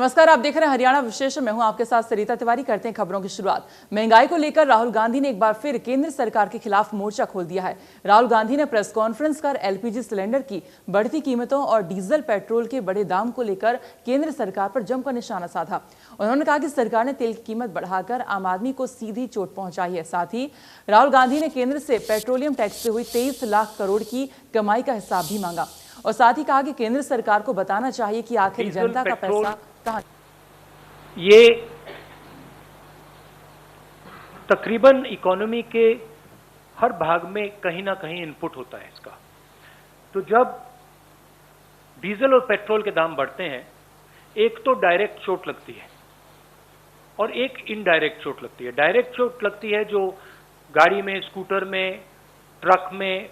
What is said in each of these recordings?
नमस्कार, आप देख रहे हैं हरियाणा विशेष। मैं हूं आपके साथ सरिता तिवारी। करते हैं खबरों की शुरुआत। महंगाई को लेकर राहुल गांधी ने एक बार फिर केंद्र सरकार के खिलाफ मोर्चा खोल दिया है। राहुल गांधी ने प्रेस कॉन्फ्रेंस कर एलपीजी सिलेंडर की बढ़ती कीमतों और डीजल पेट्रोल के बढ़े दाम को लेकर केंद्र सरकार पर जमकर निशाना साधा। उन्होंने कहा कि सरकार ने तेल की कीमत बढ़ाकर आम आदमी को सीधी चोट पहुंचाई है। साथ ही राहुल गांधी ने केंद्र से पेट्रोलियम टैक्स से हुई 23 लाख करोड़ की कमाई का हिसाब भी मांगा और साथ ही कहा कि केंद्र सरकार को बताना चाहिए कि आखिर जनता का पैसा कहां। ये तकरीबन इकोनॉमी के हर भाग में कहीं ना कहीं इनपुट होता है इसका। तो जब डीजल और पेट्रोल के दाम बढ़ते हैं, एक तो डायरेक्ट चोट लगती है और एक इनडायरेक्ट चोट लगती है। डायरेक्ट चोट लगती है जो गाड़ी में, स्कूटर में, ट्रक में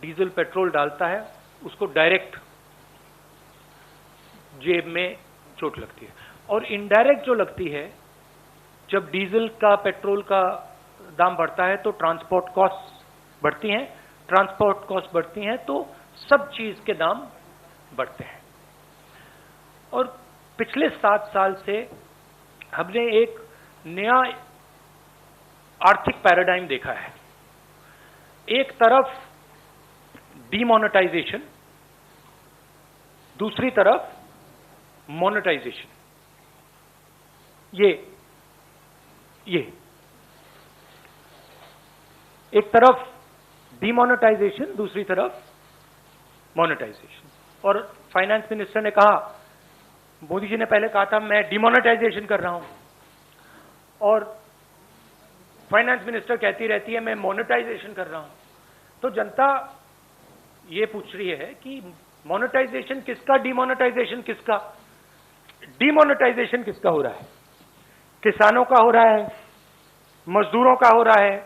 डीजल पेट्रोल डालता है, उसको डायरेक्ट जेब में चोट लगती है। और इनडायरेक्ट जो लगती है, जब डीजल का, पेट्रोल का दाम बढ़ता है तो ट्रांसपोर्ट कॉस्ट बढ़ती हैं। ट्रांसपोर्ट कॉस्ट बढ़ती हैं तो सब चीज के दाम बढ़ते हैं। और पिछले 7 साल से हमने एक नया आर्थिक पैराडाइम देखा है। एक तरफ डीमोनेटाइजेशन, दूसरी तरफ मोनेटाइजेशन। ये एक तरफ डीमोनेटाइजेशन, दूसरी तरफ मोनेटाइजेशन। और फाइनेंस मिनिस्टर ने कहा, मोदी जी ने पहले कहा था मैं डीमोनेटाइजेशन कर रहा हूं, और फाइनेंस मिनिस्टर कहती रहती है मैं मोनेटाइजेशन कर रहा हूं। तो जनता ये पूछ रही है कि मोनेटाइजेशन किसका, डीमोनेटाइजेशन किसका? डीमोनेटाइजेशन किसका हो रहा है? किसानों का हो रहा है, मजदूरों का हो रहा है,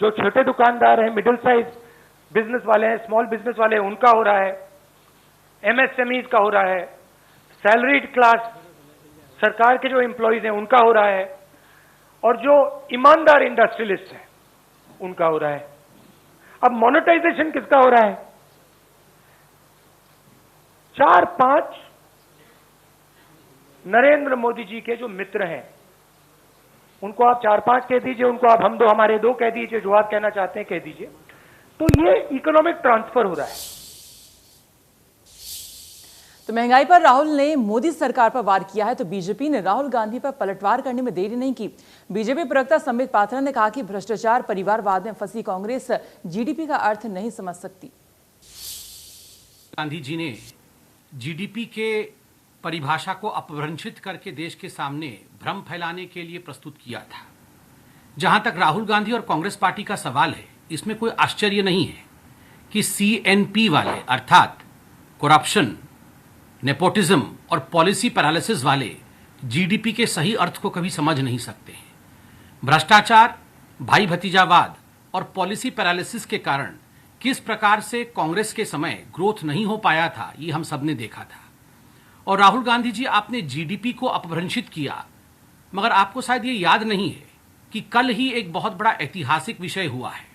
जो छोटे दुकानदार हैं, मिडिल साइज बिजनेस वाले हैं, स्मॉल बिजनेस वाले हैं, उनका हो रहा है, एमएसएमईज का हो रहा है, सैलरीड क्लास सरकार के जो एम्प्लॉइज हैं उनका हो रहा है, और जो ईमानदार इंडस्ट्रियलिस्ट हैं उनका हो रहा है। अब मोनेटाइजेशन किसका हो रहा है? 4-5 नरेंद्र मोदी जी के जो मित्र हैं, उनको आप 4-5 कह दीजिए, उनको आप हम दो हमारे दो कह दीजिए, जो आप कहना चाहते हैं कह दीजिए। तो ये इकोनॉमिक ट्रांसफर हो रहा है। तो महंगाई पर राहुल ने मोदी सरकार पर वार किया है, तो बीजेपी ने राहुल गांधी पर पलटवार करने में देरी नहीं की। बीजेपी प्रवक्ता संबित पात्रा ने कहा कि भ्रष्टाचार, परिवारवाद में फंसी कांग्रेस जीडीपी का अर्थ नहीं समझ सकती। गांधी जी ने जीडीपी के परिभाषा को अपभ्रंशित करके देश के सामने भ्रम फैलाने के लिए प्रस्तुत किया था। जहां तक राहुल गांधी और कांग्रेस पार्टी का सवाल है, इसमें कोई आश्चर्य नहीं है कि सीएनपी वाले अर्थात करप्शन, नेपोटिज्म और पॉलिसी पैरालिसिस वाले जीडीपी के सही अर्थ को कभी समझ नहीं सकते हैं। भ्रष्टाचार, भाई भतीजावाद और पॉलिसी पैरालिसिस के कारण किस प्रकार से कांग्रेस के समय ग्रोथ नहीं हो पाया था, ये हम सबने देखा था। और राहुल गांधी जी, आपने जीडीपी को अपभ्रंशित किया, मगर आपको शायद ये याद नहीं है कि कल ही एक बहुत बड़ा ऐतिहासिक विषय हुआ है।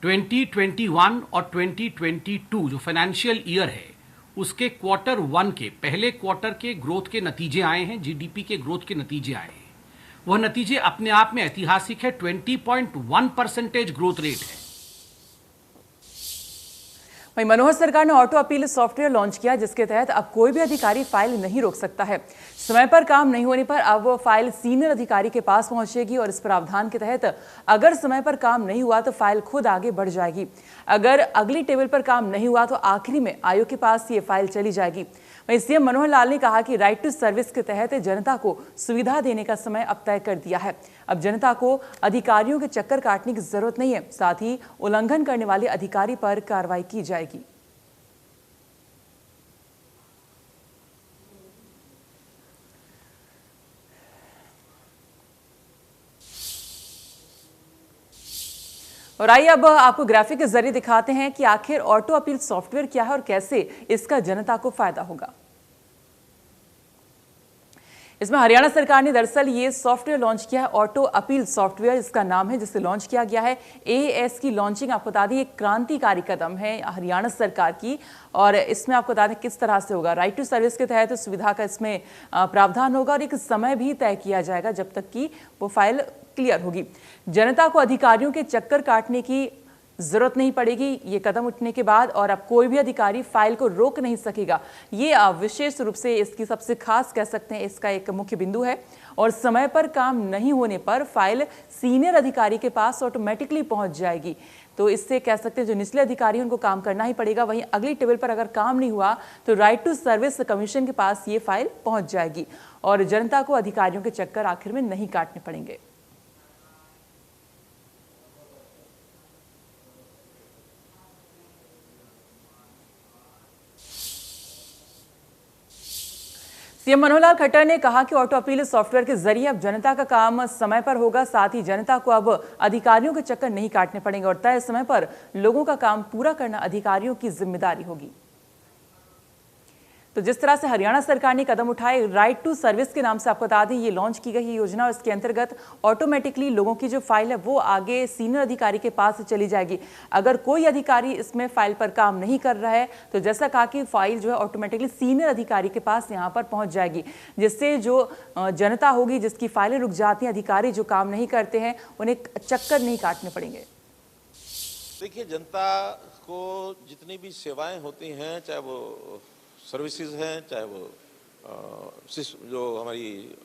2021 और 2022 जो फाइनेंशियल ईयर है, उसके Q1 के पहले क्वार्टर के ग्रोथ के नतीजे आए हैं, जीडीपी के ग्रोथ के नतीजे आए हैं। वह नतीजे अपने आप में ऐतिहासिक है। 20.1% ग्रोथ रेट है। वहीं मनोहर सरकार ने ऑटो अपील सॉफ्टवेयर लॉन्च किया, जिसके तहत अब कोई भी अधिकारी फाइल नहीं रोक सकता है। समय पर काम नहीं होने पर अब वो फाइल सीनियर अधिकारी के पास पहुंचेगी और इस प्रावधान के तहत अगर समय पर काम नहीं हुआ तो फाइल खुद आगे बढ़ जाएगी। अगर अगली टेबल पर काम नहीं हुआ तो आखिरी में आयोग के पास ये फाइल चली जाएगी। वहीं सीएम मनोहर लाल ने कहा कि राइट टू सर्विस के तहत जनता को सुविधा देने का समय अब तय कर दिया है। अब जनता को अधिकारियों के चक्कर काटने की जरूरत नहीं है, साथ ही उल्लंघन करने वाले अधिकारी पर कार्रवाई की जाएगी। और आइए अब आपको ग्राफिक के जरिए दिखाते हैं कि आखिर ऑटो अपील सॉफ्टवेयर क्या है और कैसे इसका जनता को फायदा होगा। इसमें हरियाणा सरकार ने दरअसल ये सॉफ्टवेयर लॉन्च किया है, ऑटो अपील सॉफ्टवेयर इसका नाम है, जिसे लॉन्च किया गया है। एएस की लॉन्चिंग आपको बता दें एक क्रांतिकारी कदम है हरियाणा सरकार की, और इसमें आपको बता दें किस तरह से होगा। राइट टू सर्विस के तहत सुविधा का इसमें प्रावधान होगा और एक समय भी तय किया जाएगा जब तक कि वो फाइल क्लियर होगी। जनता को अधिकारियों के चक्कर काटने की जरूरत नहीं पड़ेगी ये कदम उठने के बाद, और अब कोई भी अधिकारी फाइल को रोक नहीं सकेगा। ये विशेष रूप से इसकी सबसे खास कह सकते हैं, इसका एक मुख्य बिंदु है। और समय पर काम नहीं होने पर फाइल सीनियर अधिकारी के पास ऑटोमेटिकली पहुंच जाएगी। तो इससे कह सकते हैं जो निचले अधिकारी उनको काम करना ही पड़ेगा। वहीं अगली टेबल पर अगर काम नहीं हुआ तो राइट टू सर्विस कमीशन के पास ये फाइल पहुंच जाएगी और जनता को अधिकारियों के चक्कर आखिर में नहीं काटने पड़ेंगे। सीएम मनोहर लाल खट्टर ने कहा कि ऑटो अपील सॉफ्टवेयर के जरिए अब जनता का काम समय पर होगा, साथ ही जनता को अब अधिकारियों के चक्कर नहीं काटने पड़ेंगे और तय समय पर लोगों का काम पूरा करना अधिकारियों की जिम्मेदारी होगी। तो जिस तरह से हरियाणा सरकार ने कदम उठाए, राइट टू सर्विस के नाम से आपको बता दें ये लॉन्च की गई योजना, और इसके अंतर्गत ऑटोमेटिकली लोगों की जो फाइल है वो आगे सीनियर अधिकारी के पास चली जाएगी। अगर कोई अधिकारी इसमें फाइल पर काम नहीं कर रहा है तो जैसा कहा कि फाइल जो है ऑटोमेटिकली सीनियर अधिकारी के पास यहाँ पर पहुंच जाएगी, जिससे जो जनता होगी जिसकी फाइलें रुक जाती हैं, अधिकारी जो काम नहीं करते हैं उन्हें चक्कर नहीं काटने पड़ेंगे। देखिए, जनता को जितनी भी सेवाएं होती हैं, चाहे वो सर्विसेज हैं, चाहे वो जो हमारी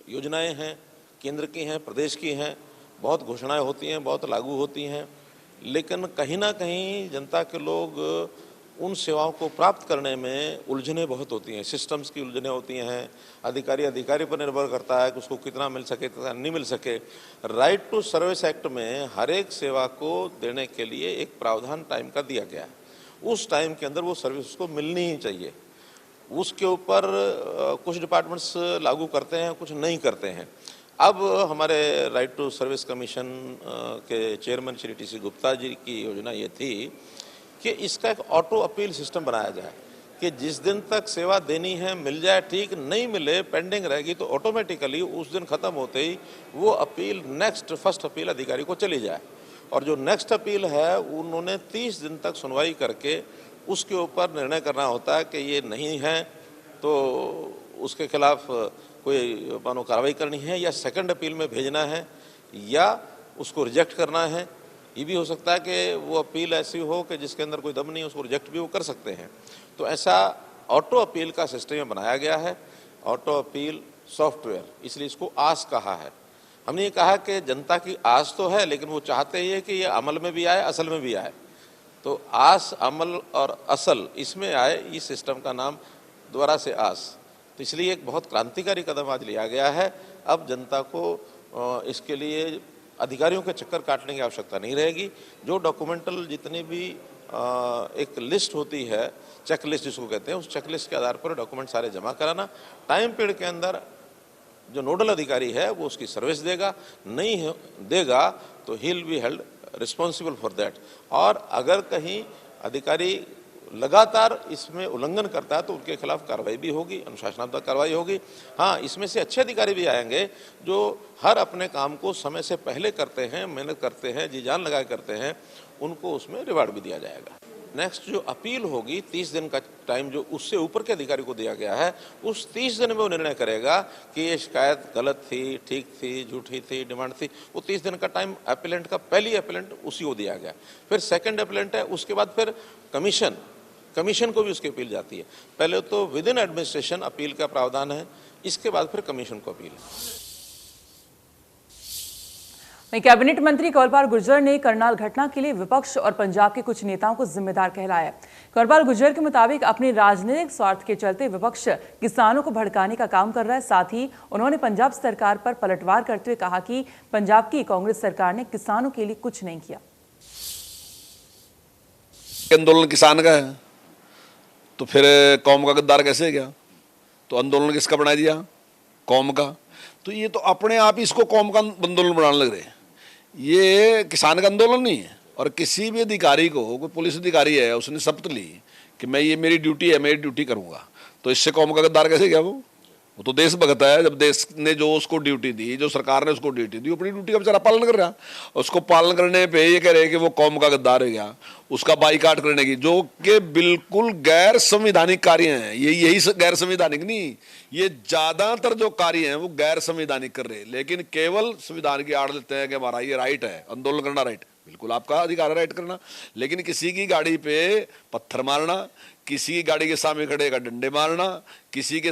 योजनाएं हैं, केंद्र की हैं, प्रदेश की हैं, बहुत घोषणाएं होती हैं, बहुत लागू होती हैं, लेकिन कहीं ना कहीं जनता के लोग उन सेवाओं को प्राप्त करने में उलझने बहुत होती हैं। सिस्टम्स की उलझने होती हैं, अधिकारी पर निर्भर करता है कि उसको कितना मिल सके, कितना नहीं मिल सके। राइट टू सर्विस एक्ट में हर एक सेवा को देने के लिए एक प्रावधान टाइम का दिया गया है। उस टाइम के अंदर वो सर्विस उसको मिलनी ही चाहिए। उसके ऊपर कुछ डिपार्टमेंट्स लागू करते हैं, कुछ नहीं करते हैं। अब हमारे राइट टू सर्विस कमीशन के चेयरमैन श्री टी.सी. गुप्ता जी की योजना ये थी कि इसका एक ऑटो अपील सिस्टम बनाया जाए कि जिस दिन तक सेवा देनी है मिल जाए ठीक, नहीं मिले पेंडिंग रहेगी तो ऑटोमेटिकली उस दिन ख़त्म होते ही वो अपील नेक्स्ट फर्स्ट अपील अधिकारी को चली जाए। और जो नेक्स्ट अपील है उन्होंने 30 दिन तक सुनवाई करके उसके ऊपर निर्णय करना होता है कि ये नहीं है तो उसके खिलाफ कोई मानो कार्रवाई करनी है, या सेकंड अपील में भेजना है, या उसको रिजेक्ट करना है। ये भी हो सकता है कि वो अपील ऐसी हो कि जिसके अंदर कोई दम नहीं, उसको रिजेक्ट भी वो कर सकते हैं। तो ऐसा ऑटो अपील का सिस्टम बनाया गया है, ऑटो अपील सॉफ्टवेयर, इसलिए इसको आस कहा है। हमने ये कहा कि जनता की आस तो है, लेकिन वो चाहते ही है कि ये अमल में भी आए, असल में भी आए। तो आस, अमल और असल इसमें आए, इस सिस्टम का नाम दोबारा से आस। तो इसलिए एक बहुत क्रांतिकारी कदम आज लिया गया है। अब जनता को इसके लिए अधिकारियों के चक्कर काटने की आवश्यकता नहीं रहेगी। जो डॉक्यूमेंटल जितनी भी एक लिस्ट होती है, चेक लिस्ट जिसको कहते हैं, उस चेक लिस्ट के आधार पर डॉक्यूमेंट सारे जमा कराना, टाइम पीरियड के अंदर जो नोडल अधिकारी है वो उसकी सर्विस देगा, नहीं देगा तो he will be held responsible for that. और अगर कहीं अधिकारी लगातार इसमें उल्लंघन करता है तो उनके खिलाफ कार्रवाई भी होगी, अनुशासनात्मक कार्रवाई होगी। हाँ, इसमें से अच्छे अधिकारी भी आएंगे जो हर अपने काम को समय से पहले करते हैं, मेहनत करते हैं, जी जान लगा करते हैं, उनको उसमें रिवार्ड भी दिया जाएगा। नेक्स्ट जो अपील होगी 30 दिन का टाइम जो उससे ऊपर के अधिकारी को दिया गया है, उस 30 दिन में वो निर्णय करेगा कि ये शिकायत गलत थी, ठीक थी, झूठी थी, डिमांड थी। वो 30 दिन का टाइम अपीलेंट का, पहली अपीलेंट उसी को दिया गया। फिर सेकंड अपीलेंट है, उसके बाद फिर कमीशन को भी उसकी अपील जाती है। पहले तो विद इन एडमिनिस्ट्रेशन अपील का प्रावधान है, इसके बाद फिर कमीशन को अपील है। कैबिनेट मंत्री कंवरपाल गुर्जर ने करनाल घटना के लिए विपक्ष और पंजाब के कुछ नेताओं को जिम्मेदार कहलाया। कंवरपाल गुर्जर के मुताबिक अपने राजनीतिक स्वार्थ के चलते विपक्ष किसानों को भड़काने का काम कर रहा है। साथ ही उन्होंने पंजाब सरकार पर पलटवार करते हुए कहा कि पंजाब की कांग्रेस सरकार ने किसानों के लिए कुछ नहीं किया। आंदोलन किसान का है तो फिर कौम का गद्दार कैसे गया? तो आंदोलन किसका बना दिया? कौम का। तो ये तो अपने आप ही इसको कौम का आंदोलन बनाने लग रहे हैं। ये किसान का आंदोलन नहीं है। और किसी भी अधिकारी को, कोई पुलिस अधिकारी है, उसने शपथ ली कि मैं, ये मेरी ड्यूटी है, मेरी ड्यूटी करूंगा, तो इससे कौम का गद्दार कैसे गया वो? वो तो देशभक्त है। जब देश ने जो उसको ड्यूटी दी, जो सरकार ने उसको ड्यूटी दी, अपनी ड्यूटी का बेचारा पालन कर रहा। उसको पालन करने पे ये कह रहे हैं कि वो कौम का गद्दार हो गया, उसका बाईकाट करने की, जो कि बिल्कुल गैर संवैधानिक कार्य हैं। यही गैर संवैधानिक नहीं, ये ज्यादातर जो कार्य हैं वो गैर संवैधानिक कर रहे हैं, लेकिन केवल संविधान की आड़ लेते हैं कि हमारा ये राइट है, आंदोलन करना राइट, बिल्कुल आपका अधिकार है राइट करना। लेकिन किसी की गाड़ी पे पत्थर मारना, किसी की गाड़ी के सामने खड़े का डंडे मारना, किसी के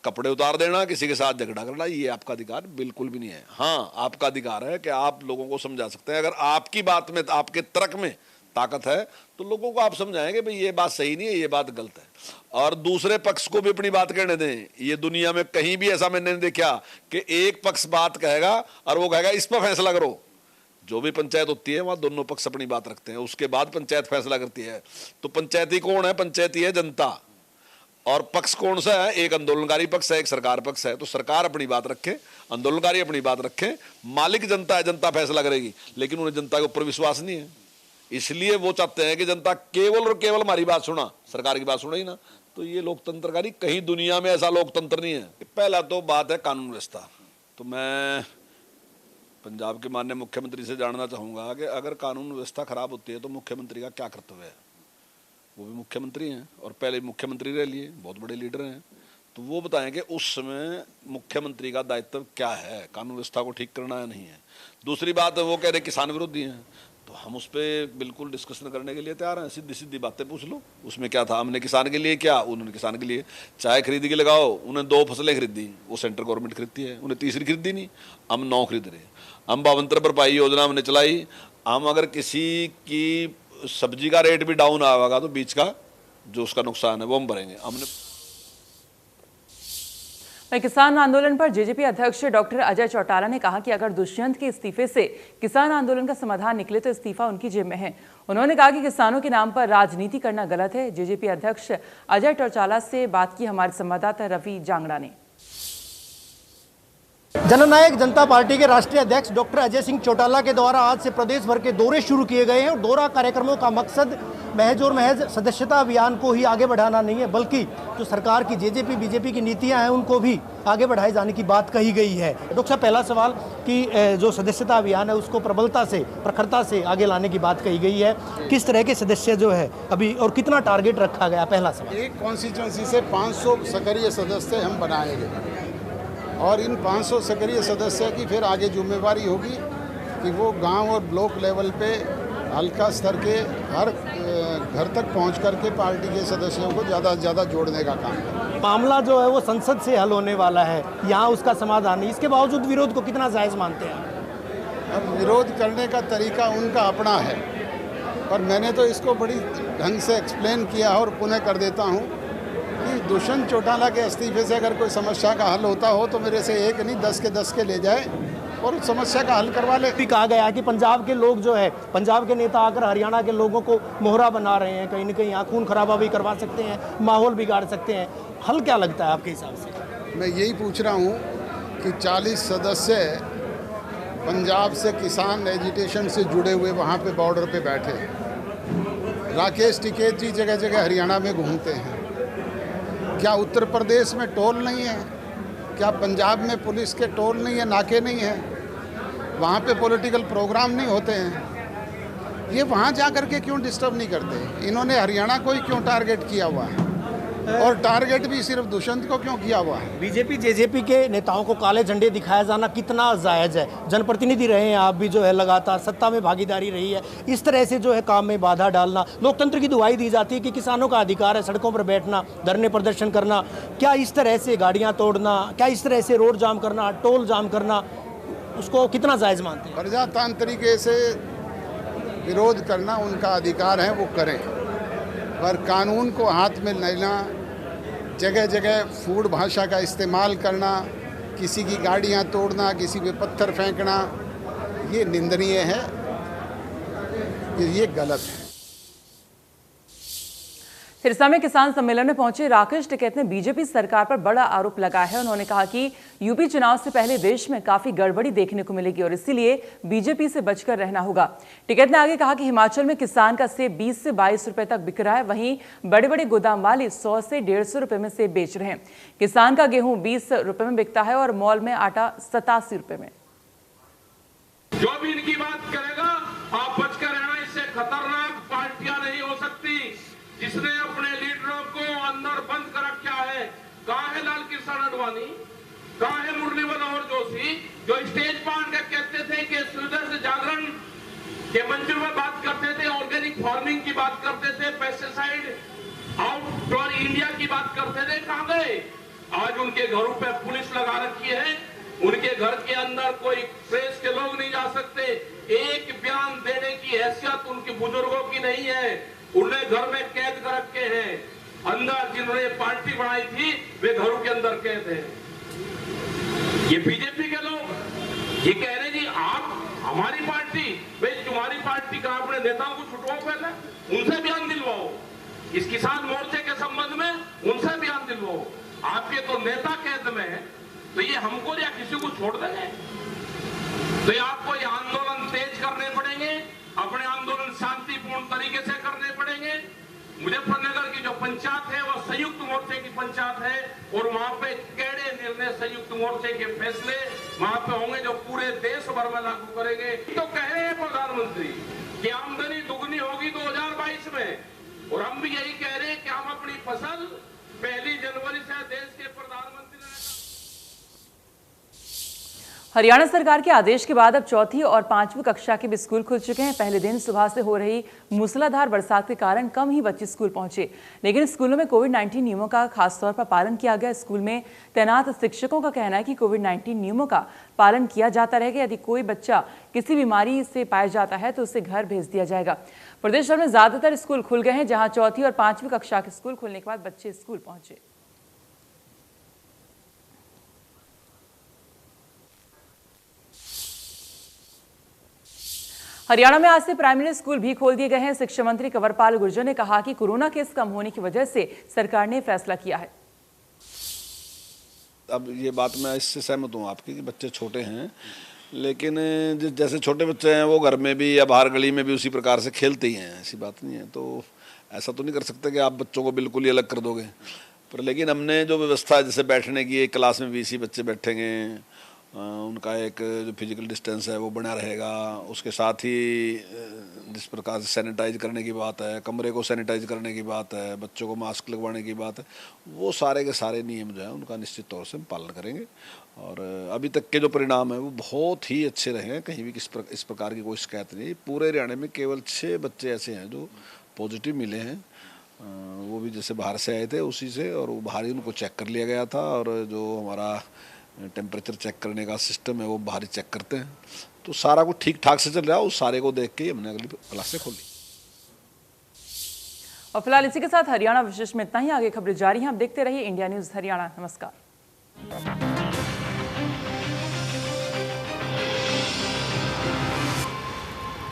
कपड़े उतार देना, किसी के साथ झगड़ा करना, ये आपका अधिकार बिल्कुल भी नहीं है। हाँ, आपका अधिकार है कि आप लोगों को समझा सकते हैं। अगर आपकी बात में, आपके तर्क में ताकत है तो लोगों को आप समझाएंगे भाई ये बात सही नहीं है, ये बात गलत है, और दूसरे पक्ष को भी अपनी बात कहने दें। ये दुनिया में कहीं भी ऐसा मैंने नहीं देखा कि एक पक्ष बात कहेगा और वो कहेगा इस पर फैसला करो। जो भी पंचायत होती है वहां दोनों पक्ष अपनी बात रखते हैं, उसके बाद पंचायत फैसला करती है। तो पंचायती कौन है? पंचायती है जनता। और पक्ष कौन सा है? एक आंदोलनकारी पक्ष है, एक सरकार पक्ष है। तो सरकार अपनी बात रखे, आंदोलनकारी अपनी बात रखे, मालिक जनता है, जनता फैसला करेगी। लेकिन उन्हें जनता के ऊपर विश्वास नहीं है, इसलिए वो चाहते हैं कि जनता केवल और केवल हमारी बात सुना, सरकार की बात सुना ही ना। तो ये लोकतंत्र का नहीं, कहीं दुनिया में ऐसा लोकतंत्र नहीं है। पहला तो बात है कानून व्यवस्था। तो मैं पंजाब के माननीय मुख्यमंत्री से जानना चाहूँगा कि अगर कानून व्यवस्था खराब होती है तो मुख्यमंत्री का क्या कर्तव्य है? वो भी मुख्यमंत्री हैं और पहले मुख्यमंत्री रह लिए, बहुत बड़े लीडर हैं। तो वो बताएं कि उस समय मुख्यमंत्री का दायित्व क्या है, कानून व्यवस्था को ठीक करना है नहीं है। दूसरी बात, वो कह रहे किसान विरोधी हैं, तो हम उस पर बिल्कुल डिस्कशन करने के लिए तैयार हैं। सीधी सीधी बातें पूछ लो, उसमें क्या था? हमने किसान के लिए क्या, उन्होंने किसान के लिए चाय खरीद के लगाओ। उन्हें 2 फसलें खरीदी, वो सेंट्रल गवर्नमेंट खरीदती है, उन्हें तीसरी खरीदी नहीं, हम 9 खरीद रहे। हम 52 भरपाई योजना हमने चलाई। हम अगर किसी की सब्जी का रेट भी डाउन आएगा तो बीच का जो उसका नुकसान है वो हम भरेंगे। हमने किसान आंदोलन पर जेजेपी अध्यक्ष डॉक्टर अजय चौटाला ने कहा कि अगर दुष्यंत के इस्तीफे से किसान आंदोलन का समाधान निकले तो इस्तीफा उनकी जेब में है। उन्होंने कहा कि किसानों के नाम पर राजनीति करना गलत है। जेजेपी अध्यक्ष अजय चौटाला से बात की हमारे संवाददाता रवि जांगड़ा ने। जननायक जनता पार्टी के राष्ट्रीय अध्यक्ष डॉक्टर अजय सिंह चौटाला के द्वारा आज से प्रदेश भर के दौरे शुरू किए गए हैं और दौरा कार्यक्रमों का मकसद महज और महज सदस्यता अभियान को ही आगे बढ़ाना नहीं है, बल्कि जो सरकार की जेजेपी बीजेपी की नीतियां हैं उनको भी आगे बढ़ाए जाने की बात कही गई है। डॉक्टर साहब, पहला सवाल कि जो सदस्यता अभियान है उसको प्रबलता से, प्रखरता से आगे लाने की बात कही गई है। किस तरह के सदस्य जो है अभी और कितना टारगेट रखा गया? पहला सवाल। एक कॉन्स्टिट्यूंसी से 500 सक्रिय सदस्य हम बनाएंगे और इन 500 सक्रिय सदस्य की फिर आगे जिम्मेवारी होगी कि वो गांव और ब्लॉक लेवल पे हल्का स्तर के हर घर तक पहुंच करके पार्टी के सदस्यों को ज़्यादा से ज़्यादा जोड़ने का काम है। मामला जो है वो संसद से हल होने वाला है, यहाँ उसका समाधान नहीं, इसके बावजूद विरोध को कितना जायज़ मानते हैं? अब विरोध करने का तरीका उनका अपना है, पर मैंने तो इसको बड़ी ढंग से एक्सप्लेन किया और पुनः कर देता हूँ कि दुष्यंत चौटाला के इस्तीफे से अगर कोई समस्या का हल होता हो तो मेरे से एक नहीं 10 के 10 के ले जाए और उस समस्या का हल करवा ले। भी कहा गया कि पंजाब के लोग जो है, पंजाब के नेता आकर हरियाणा के लोगों को मोहरा बना रहे हैं, कहीं ना कहीं यहाँ खून खराबा भी करवा सकते हैं, माहौल बिगाड़ सकते हैं। हल क्या लगता है आपके हिसाब से? मैं यही पूछ रहा हूँ कि 40 सदस्य पंजाब से किसान एजिटेशन से जुड़े हुए वहाँ पे बॉर्डर पे बैठे, राकेश टिकैत जी जगह जगह हरियाणा में घूमते हैं। क्या उत्तर प्रदेश में टोल नहीं है? क्या पंजाब में पुलिस के टोल नहीं है, नाके नहीं है? वहाँ पे पॉलिटिकल प्रोग्राम नहीं होते हैं? ये वहाँ जा कर के क्यों डिस्टर्ब नहीं करते? इन्होंने हरियाणा को ही क्यों टारगेट किया हुआ है और टारगेट भी सिर्फ दुष्यंत को क्यों किया हुआ है? बीजेपी जेजेपी के नेताओं को काले झंडे दिखाया जाना कितना जायज़ है? जनप्रतिनिधि रहे हैं आप भी, जो है लगातार सत्ता में भागीदारी रही है, इस तरह से जो है काम में बाधा डालना, लोकतंत्र की दुहाई दी जाती है कि किसानों का अधिकार है सड़कों पर बैठना, धरने प्रदर्शन करना, क्या इस तरह से गाड़ियाँ तोड़ना, क्या इस तरह से रोड जाम करना, टोल जाम करना, उसको कितना जायज़ मानते हैं? प्रजातांत्रिक तरीके से विरोध करना उनका अधिकार है, वो करें, पर कानून को हाथ में लेना, जगह जगह फूड भाषा का इस्तेमाल करना, किसी की गाड़ियां तोड़ना, किसी पे पत्थर फेंकना, ये निंदनीय है, ये गलत है। सिरसा में किसान सम्मेलन में पहुंचे राकेश टिकैत ने बीजेपी सरकार पर बड़ा आरोप लगाया है। उन्होंने कहा कि यूपी चुनाव से पहले देश में काफी गड़बड़ी देखने को मिलेगी और इसीलिए बीजेपी से बचकर रहना होगा। टिकैत ने आगे कहा कि हिमाचल में किसान का सेब 20 से 22 रुपए तक बिक रहा है, वहीं बड़े बड़े गोदाम वाले 100 से 150 रुपए में सेब बेच रहे हैं। किसान का गेहूं 20 रुपए में बिकता है और मॉल में आटा 87 रुपए में। जो भी इनकी बात करेगा आप बचकर रहना, इससे खतरनाक पार्टियां नहीं हो सकती। जिसने अपने लीडरों को अंदर बंद कर रखा है, कहां है लाल कृष्ण आडवाणी, कहां है मुरली मनोहर जोशी, जो स्टेज पर कहते थे कि सूर्योदय से जागरण के मंच में बात करते थे, ऑर्गेनिक फार्मिंग की बात करते थे, पेस्टिसाइड आउट फॉर इंडिया की बात करते थे, कहां गए? आज उनके घरों पे पुलिस लगा रखी है, उनके घर के अंदर कोई प्रेस के लोग नहीं जा सकते। एक बयान देने की हैसियत उनके बुजुर्गों की नहीं है, उन्हें घर में कैद कर रखे हैं। अंदर जिन्होंने पार्टी बनाई थी वे घरों के अंदर कैद हैं। ये बीजेपी के लोग ये कह रहे जी आप हमारी पार्टी, भाई तुम्हारी पार्टी का अपने नेताओं को छुटवाओ, पहले उनसे बयान दिलवाओ। इस किसान मोर्चे के संबंध में उनसे बयान दिलवाओ। आपके तो नेता कैद में है, तो ये हमको या किसी को छोड़ देंगे? तो ये आपको ये आंदोलन तेज करने पड़ेंगे, अपने आंदोलन शांतिपूर्ण तरीके से करने पड़ेंगे। मुजफ्फरनगर की जो पंचायत है वो संयुक्त मोर्चे की पंचायत है और वहां पे कड़े निर्णय संयुक्त मोर्चे के फैसले वहां पे होंगे जो पूरे देश भर में लागू करेंगे। तो कह रहे हैं प्रधानमंत्री कि आमदनी दुगनी होगी 2022 में, और हम भी यही कह रहे हैं कि हम अपनी फसल 1 जनवरी से देश के प्रधानमंत्री। हरियाणा सरकार के आदेश के बाद अब चौथी और 5वीं कक्षा के भी स्कूल खुल चुके हैं। पहले दिन सुबह से हो रही मूसलाधार बरसात के कारण कम ही बच्चे स्कूल पहुंचे, लेकिन स्कूलों में कोविड-19 नियमों का खासतौर पर पालन किया गया। स्कूल में तैनात शिक्षकों का कहना है कि कोविड-19 नियमों का पालन किया जाता रहेगा। यदि कोई बच्चा किसी बीमारी से पाया जाता है तो उसे घर भेज दिया जाएगा। प्रदेश भर में ज्यादातर स्कूल खुल गए हैं, जहाँ चौथी और 5वीं कक्षा के स्कूल खुलने के बाद बच्चे स्कूल पहुंचे। हरियाणा में आज से प्राइमरी स्कूल भी खोल दिए गए हैं। शिक्षा मंत्री कंवरपाल गुर्जर ने कहा कि कोरोना केस कम होने की वजह से सरकार ने फैसला किया है। अब ये बात मैं इससे सहमत हूँ आपकी कि बच्चे छोटे हैं, लेकिन जैसे छोटे बच्चे हैं वो घर में भी या बाहर गली में भी उसी प्रकार से खेलते ही हैं, ऐसी बात नहीं है। तो ऐसा तो नहीं कर सकते कि आप बच्चों को बिल्कुल ही अलग कर दोगे, पर लेकिन हमने जो व्यवस्था है जैसे बैठने की, एक क्लास में 20 ही बच्चे बैठेंगे, उनका एक जो फिजिकल डिस्टेंस है वो बना रहेगा। उसके साथ ही जिस प्रकार से सैनिटाइज करने की बात है, कमरे को सैनिटाइज करने की बात है, बच्चों को मास्क लगवाने की बात है, वो सारे के सारे नियम जो है उनका निश्चित तौर से हम पालन करेंगे। और अभी तक के जो परिणाम है वो बहुत ही अच्छे रहे हैं, कहीं भी इस प्रकार की कोई शिकायत नहीं। पूरे हरियाणा में केवल 6 बच्चे ऐसे हैं जो पॉजिटिव मिले हैं, वो भी जैसे बाहर से आए थे उसी से, और वो बाहर ही उनको चेक कर लिया गया था। और जो हमारा टेम्परेचर चेक करने का सिस्टम है वो बाहर ही चेक करते हैं, तो सारा कुछ ठीक ठाक से चल रहा है। उस सारे को देख के ही हमने अगली क्लासें खोली। और फिलहाल इसी के साथ हरियाणा विशेष में इतना ही। आगे खबरें जारी हैं, आप देखते रहिए इंडिया न्यूज़ हरियाणा। नमस्कार।